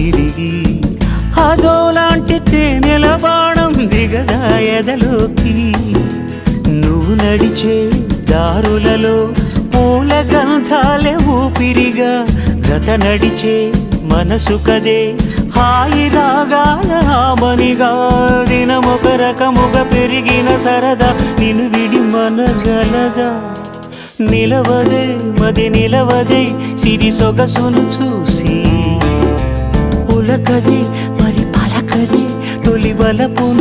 తిరిగి అదోలాంటి తేనెల బాణం దిగదా ఎదలోకి నువ్వు నడిచే దారులలో పూల గంధాలే ఊపిరిగా గత నడిచే మనసు కదే హాయి రాగాల హామనిగా దినమొక రకముగా పెరిగిన సరదా నిన్ను విడి మనగలదా నిలవదే మది నిలవదే సిరి సొగసును చూసి ఉలకదే మరి పలకదే తొలి వలపున